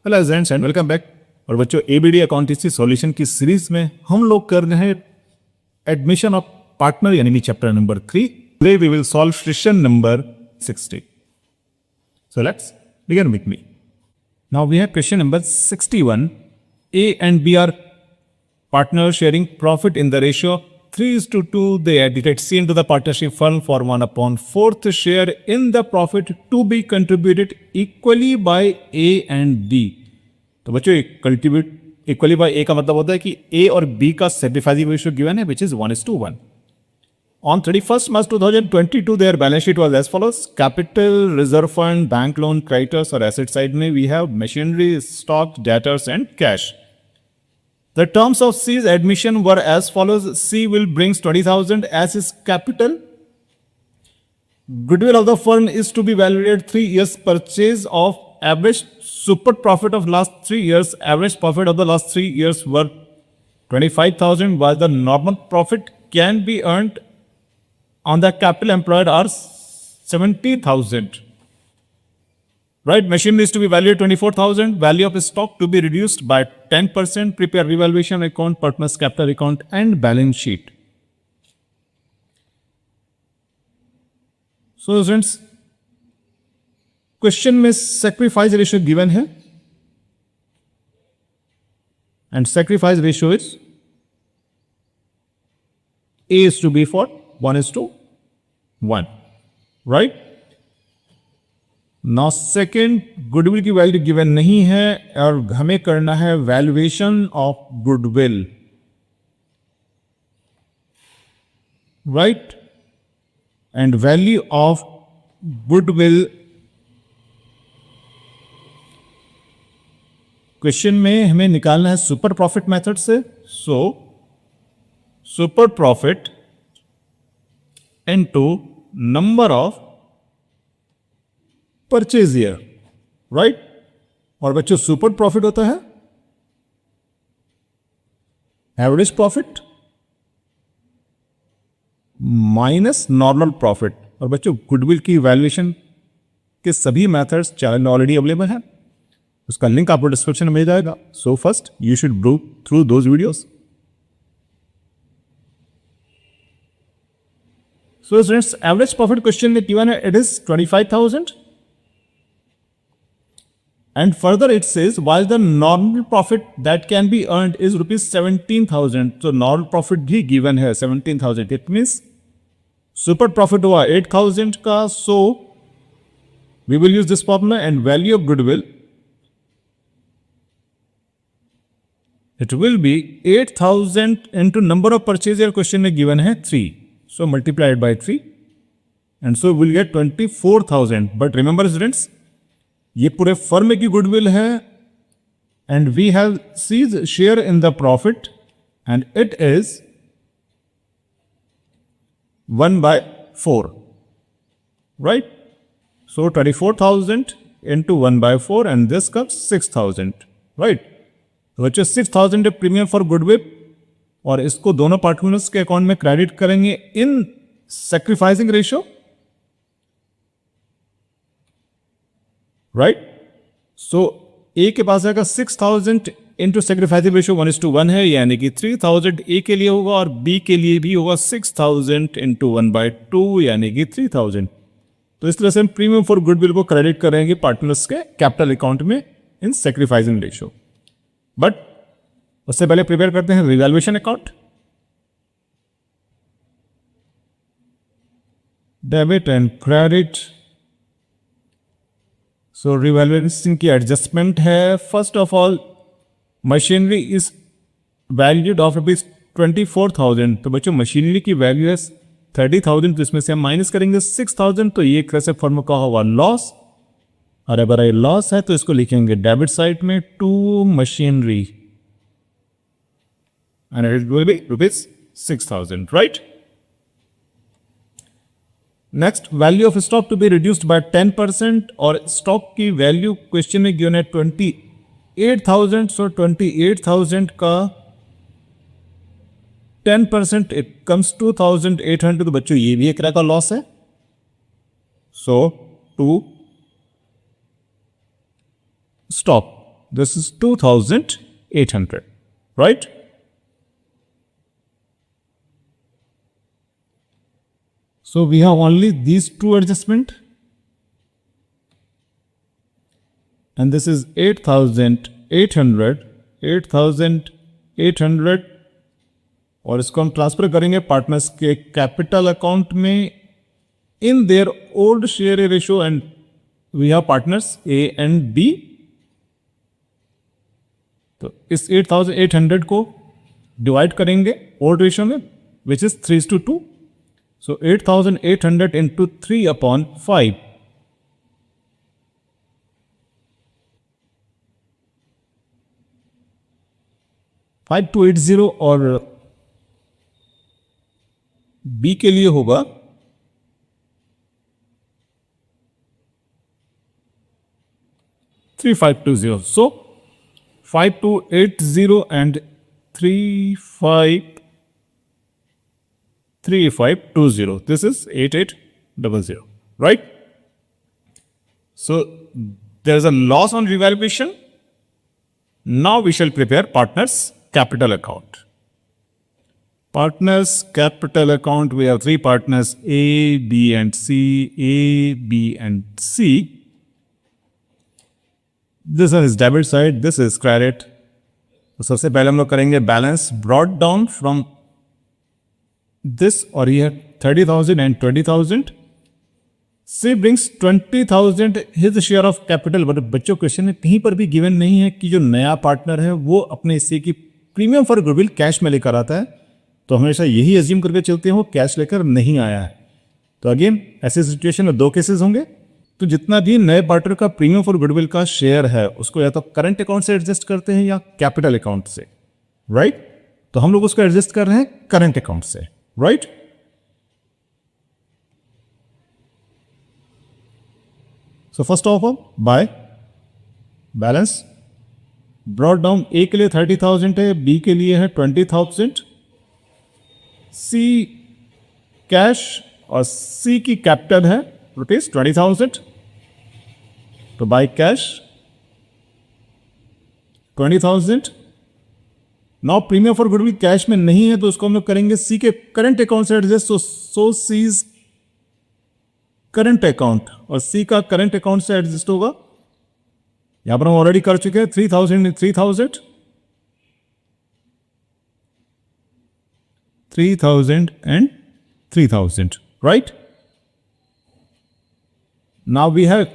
Hello friends and welcome back. और बच्चों ABD accountancy solution की सीरीज में हम लोग कर रहे हैं एडमिशन ऑफ पार्टनर यानी कि chapter number 3। Today we will solve question number 60। So let's begin with me. Now we have question number 61। A and B are partners sharing profit in the ratio 3:2. They added C into the partnership fund for 1/4th share in the profit to be contributed equally by A and B. तो बच्चों contribute equally bye A का मतलब होता है कि A और B का sacrificing ratio given है which is 1:1. On 31st March 2022, their balance sheet was as follows. Capital, reserve fund, bank loan, creditors और asset side में we have machinery, stock, debtors and cash. The terms of C's admission were as follows. C will brings 20,000 as his capital. Goodwill of the firm is to be valued 3 years purchase of average super profit of last 3 years. Average profit of the last 3 years were 25,000 while the normal profit can be earned on the capital employed are 70,000. Right, machinery is to be valued 24,000. Value of stock to be reduced by 10%. Prepare revaluation account, partners capital account and balance sheet. So students, question में sacrifice ratio given है and sacrifice ratio is A is to B for 1:1. Right? Now second, goodwill की value given नहीं है और हमें करना है valuation of goodwill. Right, and value of goodwill question में हमें निकालना है सुपर प्रॉफिट मेथड से. So super profit into number of purchase year. Right, और बच्चों सुपर प्रॉफिट होता है average profit minus normal profit. और बच्चों गुडविल की वैल्यूएशन के सभी मेथड्स चैनल में ऑलरेडी अवेलेबल हैं, उसका लिंक आपको डिस्क्रिप्शन में मिल जाएगा. So first you should go through those videos. So students, average profit question में गिवन है, it is 25,000. And further it says, while the normal profit that can be earned is rupees 17,000. So normal profit भी given है 17,000. It means super profit हुआ 8,000 का. So we will use this formula and value of goodwill. It will be 8,000 into number of purchase year question में given है 3. So multiplied by 3 and so we'll get 24,000. But remember students, ये पूरे firm की goodwill है and we have C's share in the profit and it is 1/4. Right, so 24,000 into 1/4 and this comes 6,000. Right, तो बच्चों 6,000 premium for goodwill और इसको दोनों partners के अकाउंट में क्रेडिट करेंगे इन सैक्रिफाइसिंग रेशियो. राइट, सो ए के पास आएगा 6,000 इंटू सेक्रीफाइसिंग रेशियो 1:1 है, यानी कि 3,000 ए के लिए होगा और बी के लिए भी होगा 6,000 इंटू 1/2 यानी कि 3,000. तो इस तरह से हम प्रीमियम फॉर गुडविल को क्रेडिट करेंगे पार्टनर्स के कैपिटल अकाउंट में इन सेक्रीफाइसिंग रेशियो. बट उससे पहले प्रिपेयर करते हैं revaluation account. Debit and credit. So revaluation की एडजस्टमेंट है. First of all machinery is valued of rupees 24,000. तो बच्चों मशीनरी की वैल्यू है 30,000. तो इसमें से हम माइनस करेंगे 6,000. तो ये एक तरह से फर्म का होगा लॉस. और अगर ये लॉस है तो इसको लिखेंगे डेबिट साइड में to machinery and it will be rupees 6,000. Right, next value of stock to be reduced by 10%. और स्टॉक की वैल्यू क्वेश्चन में गिवन है 28,000. सो 28,000 का 10% इट कम्स 2,800. तो बच्चों ये भी एक तरह का लॉस है. सो to stock this is 2,800, right? So we have only these two adjustment, and this is 8,800 और इसको हम ट्रांसफर करेंगे पार्टनर्स के कैपिटल अकाउंट में in their old share ratio, and we have partners A and B. तो इस 8,800 को divide करेंगे ओल्ड रेशियो में, विच इज 3:2। सो 8,800 इंटू 3/5, 5280, और बी के लिए होगा 3520। सो 5280 and 3520. This is 8800, right? So there is a loss on revaluation. Now we shall prepare partners capital account. Partners capital account, we have three partners A, B and C. A, B and C. This one is debit side, this is credit. तो सबसे पहले हम लोग करेंगे balance brought down from this, और ये 30,000 and 20,000. C brings 20,000 his share of capital. But बच्चों question में कहीं पर भी गिवन नहीं है कि जो नया पार्टनर है वो अपने हिस्से की प्रीमियम फॉर गुडविल कैश में लेकर आता है, तो हमेशा यही एज्यूम करके चलते हैं वो कैश लेकर नहीं आया है। तो अगेन ऐसी सिचुएशन में दो केसेस होंगे। तो जितना भी नए पार्टनर का प्रीमियम फॉर गुडविल का शेयर है उसको या तो करंट अकाउंट से एडजस्ट करते हैं या कैपिटल अकाउंट से, राइट? तो हम लोग उसको एडजस्ट कर रहे हैं करंट अकाउंट से, right? So first of all by balance brought down, A के लिए 30,000 है, बी के लिए है 20,000, सी कैश और सी की कैपिटल है रुपीज 20,000, तो by cash 20,000। Now premium for goodwill cash में नहीं है तो उसको हम लोग करेंगे सी के करंट अकाउंट से एडजस्ट। सो सीज करंट अकाउंट, और सी का करंट अकाउंट से एडजस्ट होगा। यहां पर हम ऑलरेडी कर चुके हैं 3,000 3,000 3,000 and 3,000, right? Now we have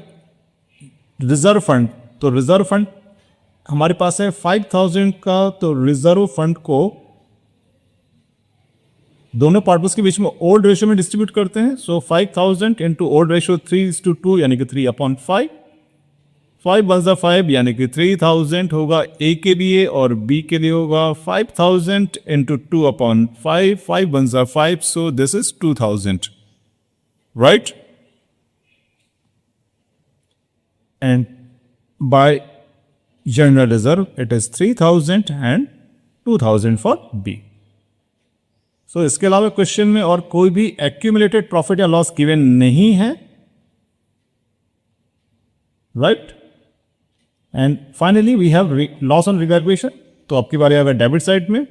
reserve fund. तो रिजर्व फंड हमारे पास है 5,000 का, तो रिजर्व फंड को दोनों पार्टनर्स के बीच में ओल्ड रेशियो में डिस्ट्रीब्यूट करते हैं। सो 5,000 इंटू ओल्ड रेशियो 3:2 यानी कि 3/5, 5 1 5 यानी कि 3,000 होगा ए के लिए, और बी के लिए होगा 5,000 into 2/5, 5 1 5, so this is 2,000, right? And by general reserve it is 3,000 and 2,000 for B. So इसके अलावा क्वेश्चन में और कोई भी accumulated profit या लॉस गिवन नहीं है, right? And finally we have loss on revaluation. तो आपकी बारी आएगा डेबिट साइड में।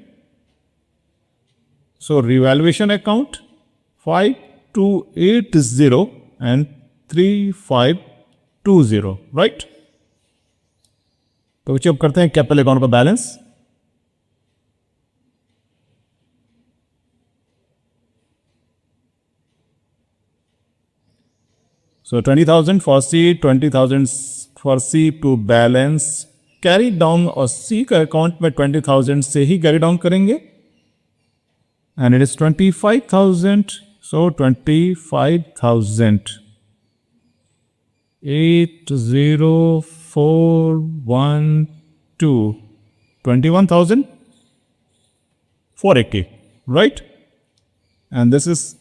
So revaluation account 5280 and 3520, right? तो अब करते हैं कैपिटल अकाउंट का balance. So 20,000 for C, 20,000 for C to balance carry down, और सी का अकाउंट में 20,000 से ही कैरी डाउन करेंगे, and it is 25,000। So 25,000 80412 21,480, right? And this is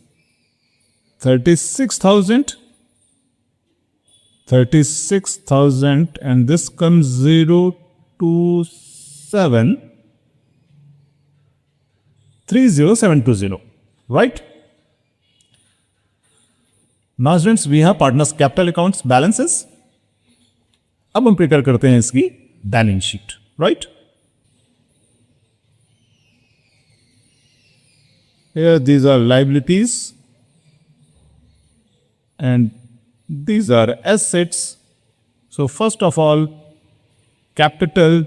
36,000, and this comes 027,30720, right? Now students, we have partners capital accounts balances. अब हम prepare करते हैं इसकी balance sheet, right? Here these are liabilities and these are assets. So first of all, capital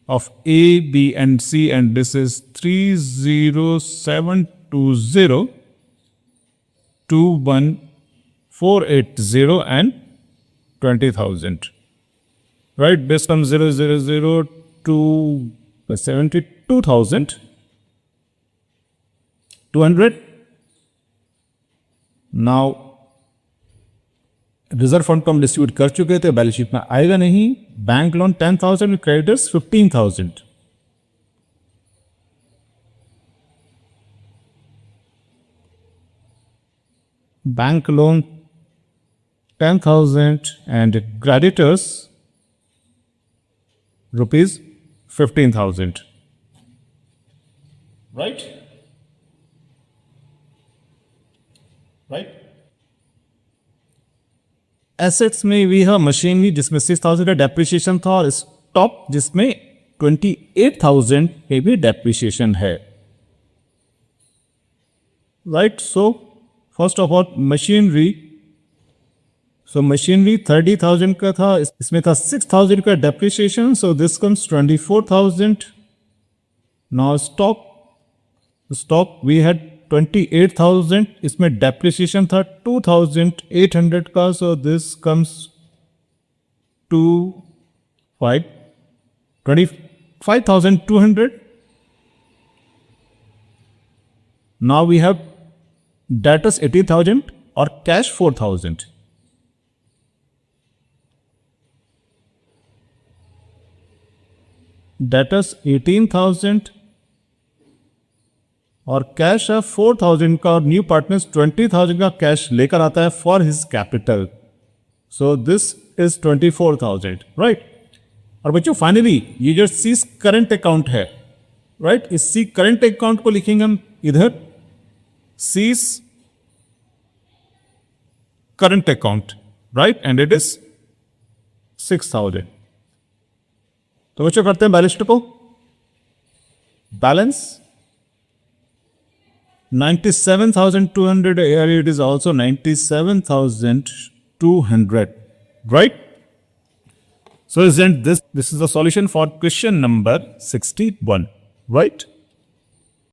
of A, B and C, and this is 30720, 21480 and 20,000. Right, based on 000 to 72,200. Now reserve fund को हम distribute कर चुके थे, balance sheet में आएगा नहीं. Bank loan 10,000, creditors 15,000. Bank loan 10,000 and creditors rupees 15,000. Right? Right? Assets में we have machinery जिसमें 6,000 का डेप्रिसिएशन था और स्टॉक जिसमें 28,000 के भी डेप्रिसिएशन है. Right, so first of all machinery. So machinery 30,000 का था, इसमें था 6,000 का depreciation, so this comes 24,000. Now stock we had 28,000, इसमें डेप्रिसिएशन था 2,800 का, so this comes 25,200. Now we have debtors 80,000 और कैश 4,000. डेटर्स 18,000 और कैश है 4,000 का, और न्यू पार्टनर्स 20,000 का कैश लेकर आता है for his capital. So this is 24,000. Right, और बच्चों फाइनली ये जो सी करंट अकाउंट है, राइट, इस सी करंट अकाउंट को लिखेंगे हम इधर C's current account, right, and it is 6,000. तो बच्चों करते हैं बैलेंस शीट को. Balance 97,200. Here it is also 97,200. Right? So isn't this is the solution for question number 61. Right?